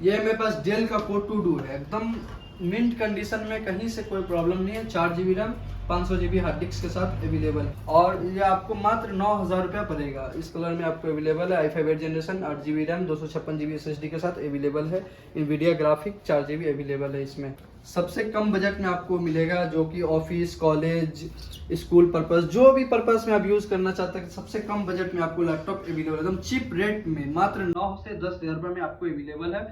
ये मेरे पास डेल का कोड 2 है, एकदम मिंट कंडीशन में, कहीं से कोई प्रॉब्लम नहीं है। 4 GB RAM 500 GB hard disk के साथ अवेलेबल, और ये आपको मात्र 9,000 रुपया पड़ेगा। इस कलर में आपको अवेलेबल है। i5 8 generation 8 GB RAM 256 GB SSD के साथ अवेलेबल है। NVIDIA ग्राफिक 4 GB अवेलेबल है इसमें। सबसे कम बजट में आपको मिलेगा, जो कि ऑफिस, कॉलेज, स्कूल पर्पस, जो भी पर्पस में आप यूज़ करना चाहते हैं, सबसे कम बजट में आपको लैपटॉप अवेलेबल है, एकदम चीप रेट में, मात्र 9 से 10,000 रुपये में आपको अवेलेबल है।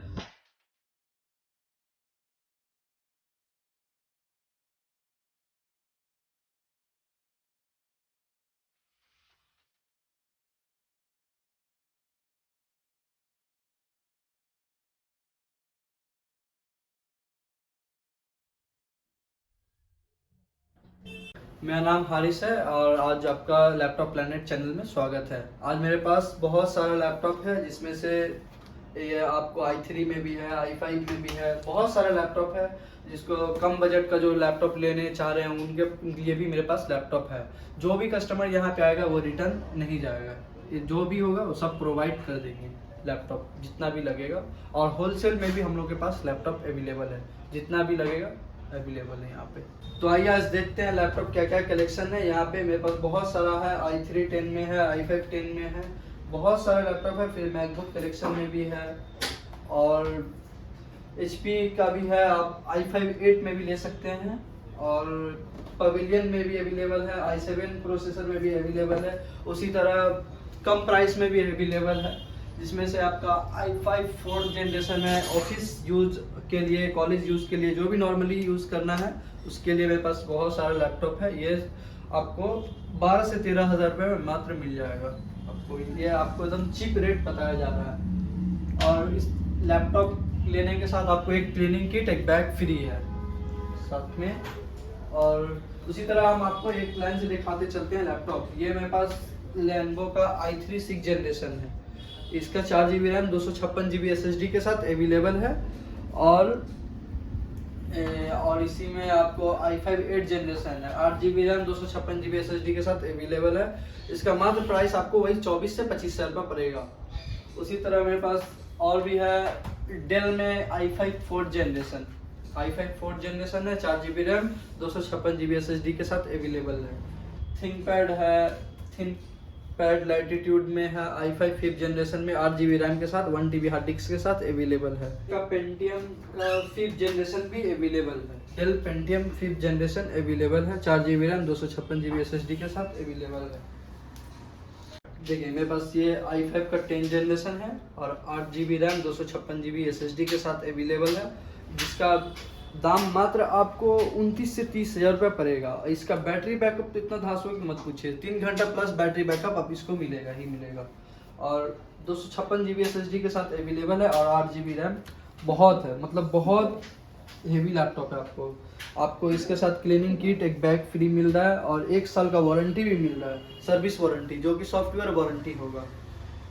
मेरा नाम हारिस है और आज आपका लैपटॉप प्लैनेट चैनल में स्वागत है। आज मेरे पास बहुत सारा लैपटॉप है, जिसमें से ये आपको i3 में भी है, i5 में भी है, बहुत सारे लैपटॉप है। जिसको कम बजट का जो लैपटॉप लेने चाह रहे हैं उनके लिए भी मेरे पास लैपटॉप है। जो भी कस्टमर यहाँ पे आएगा वो रिटर्न नहीं जाएगा, ये जो भी होगा वो सब प्रोवाइड कर देंगे, लैपटॉप जितना भी लगेगा। और होलसेल में भी हम लोग के पास लैपटॉप अवेलेबल है, जितना भी लगेगा अवेलेबल है यहाँ पे। तो आइए आज देखते हैं लैपटॉप क्या क्या कलेक्शन है। यहाँ पे मेरे पास बहुत सारा है, i3 10 में है, i5 10 में है, बहुत सारा लैपटॉप है। फिर मैकबुक कलेक्शन में भी है, और HP का भी है, आप i5 8 में भी ले सकते हैं, और पवेलियन में भी अवेलेबल है, i7 प्रोसेसर में भी अवेलेबल है। उसी तरह कम प्राइस में भी अवेलेबल है, जिसमें से आपका i5 4th जनरेशन है, ऑफिस यूज के लिए, कॉलेज यूज के लिए, जो भी नॉर्मली यूज करना है उसके लिए मेरे पास बहुत सारा लैपटॉप है। ये आपको 12 से 13,000 रुपये में मात्र मिल जाएगा आपको। ये आपको एकदम चीप रेट बताया जा रहा है। और इस लैपटॉप लेने के साथ आपको एक ट्रेनिंग किट, एक बैग फ्री है साथ में। और उसी तरह हम आपको एक लाइन से दिखाते चलते हैं लैपटॉप। ये मेरे पास लेनोवो का i3 6th जनरेशन है। इसका 4 GB रैम 256 GB SSD के साथ अवेलेबल है, और इसी में आपको i5 8 जनरेशन है, 8 GB रैम 256 GB SSD के साथ अवेलेबल है। इसका मात्र प्राइस आपको वही 24 से 25,000 रुपये पड़ेगा। उसी तरह मेरे पास और भी है, डेल में i5 4th generation, i5 4th generation है, 4 GB रैम 256 GB SSD के साथ अवेलेबल है। थिंकपैड है, थिंकपैड लैटिट्यूड में है, i5 5th जनरेशन में 8 GB रैम के साथ 1 TB हार्ड डिस्क के साथ अवेलेबल है। का पेंटियम का 5th जनरेशन भी अवेलेबल है, del Pentium 5th generation available है, 4 GB रैम 256 GB SSD के साथ अवेलेबल है। देखिए मेरे पास ये i5 का 10th जनरेशन है और 8 GB रैम 256 GB SSD के साथ अवेलेबल है, जिसका दाम मात्र आपको 29 से 30,000 रुपये पड़ेगा। इसका बैटरी बैकअप तो इतना धांसू है कि मत पूछिए, 3 घंटा प्लस बैटरी बैकअप आप इसको मिलेगा ही मिलेगा। और 256 GB SSD के साथ अवेलेबल है, और 8 GB रैम बहुत है, मतलब बहुत हेवी लैपटॉप है। आपको इसके साथ क्लीनिंग किट, एक बैग फ्री मिल रहा है, और 1 साल का वारंटी भी मिल रहा है, सर्विस वारंटी, जो कि सॉफ्टवेयर वारंटी होगा।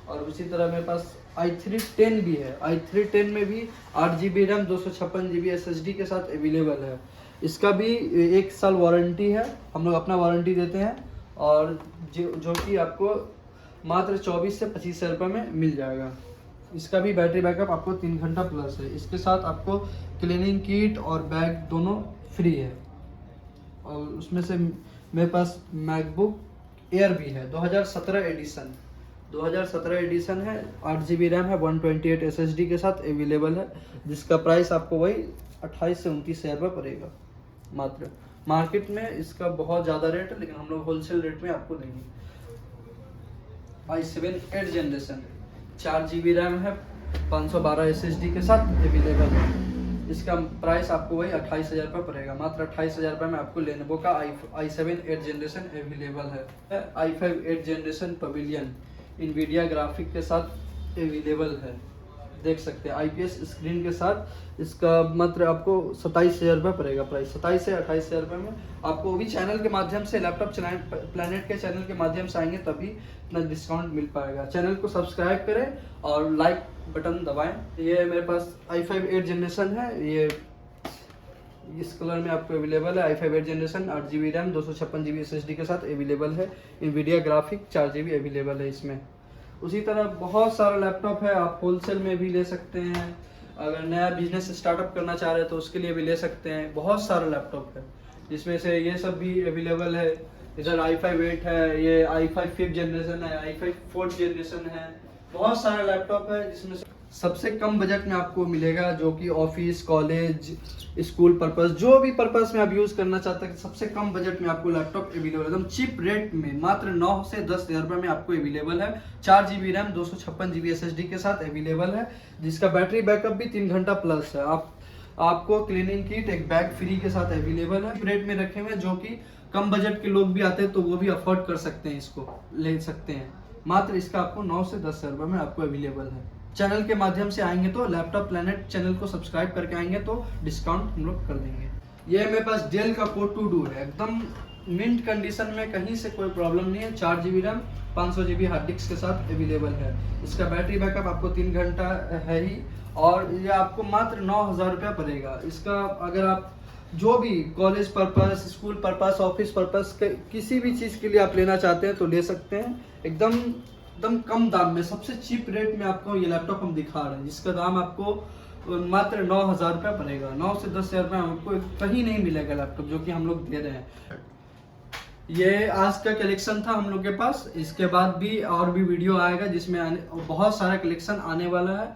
और उसी तरह मेरे पास i3 10 भी है, i3 10 में भी 8 GB रैम 256 GB SSD के साथ अवेलेबल है। इसका भी 1 साल वारंटी है, हम लोग अपना वारंटी देते हैं, और जो कि आपको मात्र 24 से 25,000 रुपये में मिल जाएगा। इसका भी बैटरी बैकअप आपको 3 घंटा प्लस है। इसके साथ आपको क्लीनिंग किट और बैग दोनों फ्री है। और उसमें से मेरे पास मैकबुक एयर भी है, 2017 एडिशन, 2017 एडिशन है, 8 GB रैम है, 128 SSD के साथ अवेलेबल है, जिसका प्राइस आपको वही 28 से 29,000 रुपये पड़ेगा मात्र। मार्केट में इसका बहुत ज़्यादा रेट है, लेकिन हम लोग होलसेल रेट में आपको देंगे। i7 8 जनरेशन, 4 GB रैम है, 512 SSD के साथ अवेलेबल है। इसका प्राइस आपको वही 28,000 रुपये पड़ेगा, मात्र 28,000 रुपये में आपको लेनोवो का i7 8 जनरेशन अवेलेबल है। i5 8 generation pavilion NVIDIA graphic के साथ अवेलेबल है, देख सकते हैं IPS स्क्रीन के साथ। इसका मात्र आपको 27,000 रुपये पड़ेगा प्राइस, 27 से 28,000 रुपये में आपको भी चैनल के माध्यम से, लैपटॉप प्लैनेट के चैनल के माध्यम से आएंगे तभी इतना डिस्काउंट मिल पाएगा। चैनल को सब्सक्राइब करें और लाइक बटन दबाएं। ये मेरे पास i5 8 जनरेशन है, ये इस कलर में आपको अवेलेबल है, i5 8 generation, 8 GB RAM 256 GB SSD के साथ अवेलेबल है। NVIDIA ग्राफिक 4 GB अवेलेबल है इसमें। उसी तरह बहुत सारा लैपटॉप है, आप होलसेल में भी ले सकते हैं, अगर नया बिजनेस स्टार्टअप करना चाह रहे हैं तो उसके लिए भी ले सकते हैं। बहुत सारा लैपटॉप है, जिसमें से ये सब भी अवेलेबल है। इधर i5 8 है, ये i5 5th जनरेशन है, i5 4th जनरेशन है। बहुत सारा लैपटॉप है, जिसमें से सबसे कम बजट में आपको मिलेगा, जो कि ऑफिस, कॉलेज, स्कूल पर्पस, जो भी पर्पस में आप यूज करना चाहते हैं, सबसे कम बजट में आपको लैपटॉप अवेलेबल है, एकदम चीप रेट में, मात्र 9 से 10 हज़ार रुपये में आपको अवेलेबल है। 4 GB रैम 256 GB SSD के साथ अवेलेबल है, जिसका बैटरी बैकअप भी 3 घंटा प्लस है। आपको क्लीनिंग किट एक बैग फ्री के साथ अवेलेबल है, रेट में रखे हुए, जो कि कम बजट के लोग भी आते हैं तो वो भी अफोर्ड कर सकते हैं, इसको ले सकते हैं। मात्र इसका आपको 9 से 10 हज़ार रुपये में आपको अवेलेबल है। चैनल के माध्यम से आएंगे तो लैपटॉप प्लैनेट चैनल को सब्सक्राइब करके आएंगे तो डिस्काउंट हम लोग कर देंगे। ये मेरे पास डेल का कोड 2 है, एकदम मिंट कंडीशन में, कहीं से कोई प्रॉब्लम नहीं है। 4 GB RAM 500 GB hard disk के साथ अवेलेबल है। इसका बैटरी बैकअप आपको 3 घंटा है ही, और ये आपको मात्र 9,000 रुपया पड़ेगा। इसका अगर आप जो भी college purpose, school purpose, office purpose, किसी भी चीज़ के लिए आप लेना चाहते हैं तो ले सकते हैं। एकदम कम दाम में, सबसे चीप रेट में आपको ये लैपटॉप हम दिखा रहे हैं, जिसका दाम आपको मात्र 9,000 रुपया पड़ेगा। 9 से 10 हज़ार रुपये आपको कहीं नहीं मिलेगा लैपटॉप, जो कि हम लोग दे रहे हैं। ये आज का कलेक्शन था हम लोग के पास। इसके बाद भी और भी वीडियो आएगा, जिसमें बहुत सारा कलेक्शन आने वाला है।